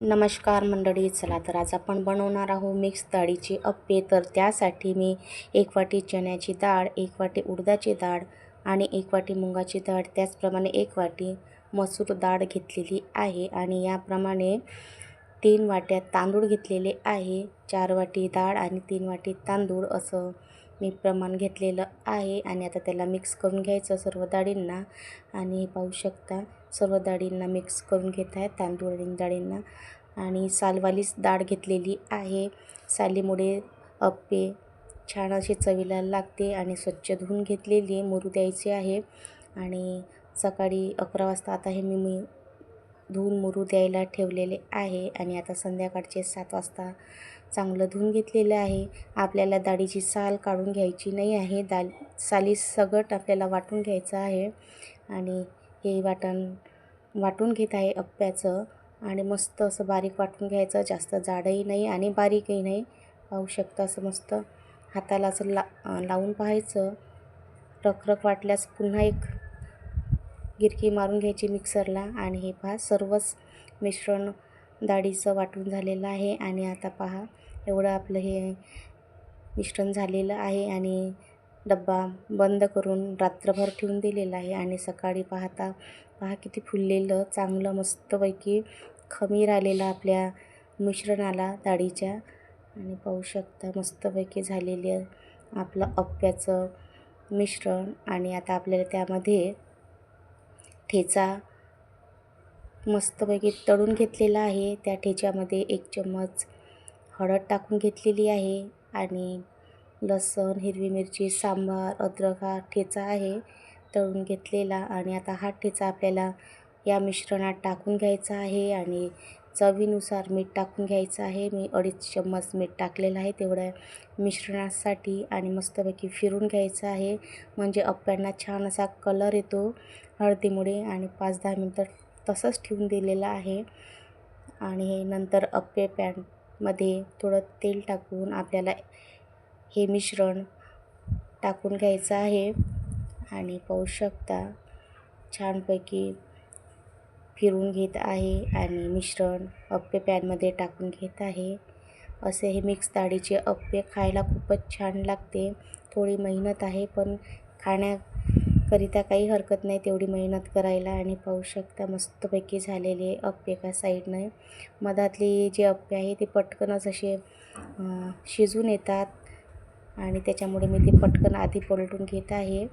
नमस्कार मंडळी, चला तर आज आपण बनवणार आहोत मिक्स डाळीची अप्पे. तर त्यासाठी मी 1 वाटी चण्याची डाळ, 1 वाटी उडदाची डाळ आणि 1 वाटी मुगाची डाळ, त्याचप्रमाणे 1 वाटी मसूर डाळ घेतलेली आहे. आणि याप्रमाणे 3 वाट्या तांदूळ घेतलेले आहे. 4 वाटी डाळ आणि 3 वाटी तांदूळ असं मी प्रमाण घेतलेलं आहे. आणि आता त्याला मिक्स करून घ्यायचं सर्व डाळींना. आणि पाहू शकता सर्व डाळींना मिक्स करून घेत आहे, तांदूळ आणि डाळींना. आणि सालवालीच डाळ घेतलेली आहे. सालीमुळे अप्पे छान अशी चवीला लागते. आणि स्वच्छ धुवून घेतलेली मुरू द्यायची आहे. आणि सकाळी 11 वाजता आता हे मी धुवून मुरू द्यायला ठेवलेले आहे. आणि आता संध्याकाळचे 7 वाजता चांगलं धुवून घेतलेलं आहे. आपल्याला डाळीची साल काढून घ्यायची नाही आहे. साली सगट आपल्याला वाटून घ्यायचं आहे. आणि हे वाटून घेत आहे अप्प्याचं. आणि मस्त असं बारीक वाटून घ्यायचं, जास्त जाडही नाही आणि बारीकही नाही. पाहू शकता असं मस्त हाताला असं लावून पाहायचं. रखरख वाटल्यास पुन्हा एक गिरकी मारून घ्यायची मिक्सरला. आणि हे पहा सर्वच मिश्रण डाळीचं वाटून झालेलं आहे. आणि आता पहा एवढं आपलं हे मिश्रण झालेलं आहे. आणि डब्बा बंद करून रात्रभर ठेवून दिलेला आहे. आणि सकाळी पहा किती फुललेलं चांगलं मस्तपैकी खमीर आलेलं आपल्या मिश्रणाला डाळीच्या. आणि पाहू शकता मस्तपैकी झालेलं आपलं अप्प्याचं मिश्रण. आणि आता आपल्याला त्यामध्ये ठेचा मस्तपैकी तळून घेतलेला आहे. त्या ठेच्यामध्ये 1 चम्मच हळद टाकून घेतलेली आहे. आणि लसूण, हिरवी मिरची, सांबार, अद्रक हा ठेचा आहे तळून घेतलेला. आणि आता हा ठेचा आपल्याला या मिश्रणात टाकून घ्यायचा आहे. आणि चवीनुसार मीठ टाकून घ्यायचं आहे. मी 2.5 चम्मच मीठ टाकलेलं आहे तेवढ्या मिश्रणासाठी. आणि मस्तपैकी फिरून घ्यायचं आहे, म्हणजे अप्प्यांना छान असा कलर येतो हळदीमुळे. आणि 5-10 मिनटं तसंच ठेवून दिलेलं आहे. आणि हे नंतर अप्पे पॅनमध्ये थोडं तेल टाकून आपल्याला हे मिश्रण टाकून घ्यायचं आहे. आणि पाहू शकता छानपैकी फिरून घेत आहे आणि मिश्रण अप्पे पॅनमध्ये टाकून घेत आहे. असे हे मिक्स डाळीचे अप्पे खायला खूपच छान लागते. थोडी मेहनत आहे, पण खाण्याकरिता काही हरकत नाही तेवढी मेहनत करायला. आणि पाहू शकता मस्तपैकी झालेले अप्पे एका साईडनं. मधातली जे अप्पे आहे ते पटकनच असे शिजून येतात. आणि त्याच्यामुळे मी ते पटकन आधी पलटून घेत आहे.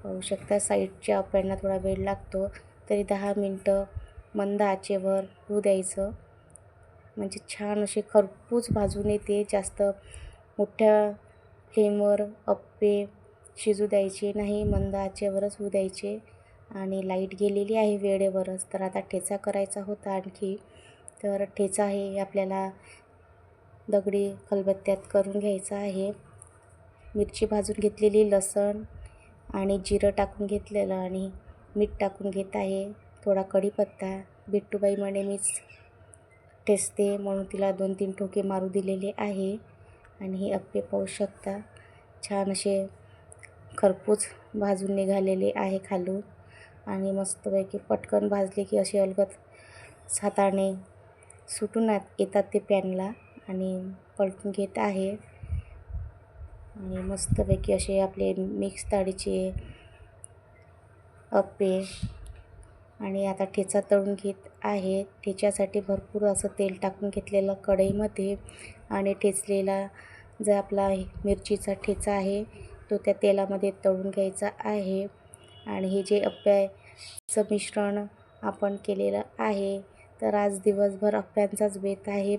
पाहू शकता साईडच्या अप्प्यांना थोडा वेळ लागतो, तरी 10 मिनटं मंद आचेवर होऊ द्यायचं, म्हणजे छान असे खरपूस भाजून येते. जास्त मोठ्या फ्लेमवर अप्पे शिजू द्यायचे नाही, मंद आचेवरच होऊ द्यायचे. आणि लाईट गेलेली आहे वेळेवरच. तर आता ठेचा करायचा होता आणखी. तर ठेचा हे आपल्याला दगडी खलबत्त्यात करून घ्यायचा आहे. मिरची भाजून घेतलेली, लसण आणि जिरं टाकून घेतलेलं आणि मीठ टाकून घेत आहे. थोडा कढीपत्ता. बिट्टूबाई म्हणे मीच ठेचते म्हणून तिला 2-3 ठोके मारू दिलेले आहे. आणि हे अप्पे पाहू शकता छान असे खरपूस भाजून निघालेले आहे खालून. आणि मस्तपैकी पटकन भाजले की असे अलगद हाताने सुटून येतात ते पॅनला. आणि पलटून घेत आहे. आणि मस्तपैकी असे आपले मिक्स डाळीचे अप्पे. आणि आता ठेचा तळून घेत आहे. ठेच्यासाठी भरपूर असं तेल टाकून घेतलेलं कढईमध्ये. आणि ठेचलेला जो आपला मिरचीचा ठेचा आहे तो त्या तेलामध्ये तळून घ्यायचा आहे. आणि हे जे अप्प्याचं मिश्रण आपण केलेलं आहे, तर आज दिवसभर अप्प्यांचाच बेत आहे.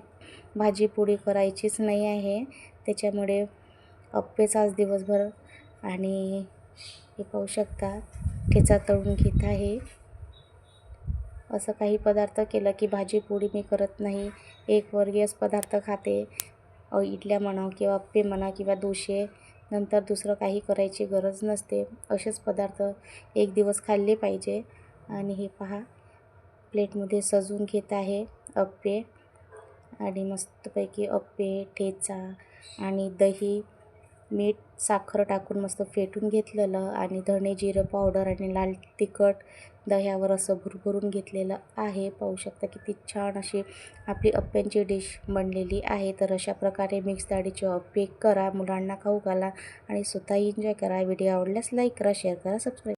भाजीपोळी करायचीच नाही आहे, त्याच्यामुळे अप्पेच आज दिवसभर. आणि हे पाहू शकता ठेचा तळून घेत आहे. असं काही पदार्थ केलं की भाजीपोळी मी करत नाही, एकवर्गीयच पदार्थ खाते. इडल्या म्हणा किंवा अप्पे म्हणा किंवा डोसे, नंतर दुसरं काही करायची गरज नसते. असेच पदार्थ एक दिवस खाल्ले पाहिजे. आणि हे पहा प्लेटमध्ये सजवून घेत आहे अप्पे. आणि मस्तपैकी अप्पे, ठेचा आणि दही मीठ, साखर टाकून मस्त फेटून घेतलेलं आणि धणे जिरं पावडर आणि लाल तिखट दह्यावर असं भुरभुरून घेतलेलं आहे. पाहू शकता किती छान अशी आपली अप्प्यांची डिश बनलेली आहे. तर अशा प्रकारे मिक्स डाळीचे अप्पे करा, मुलांना खाऊ घाला आणि स्वतःही एन्जॉय करा. व्हिडिओ आवडल्यास लाईक करा, शेअर करा, सबस्क्राईब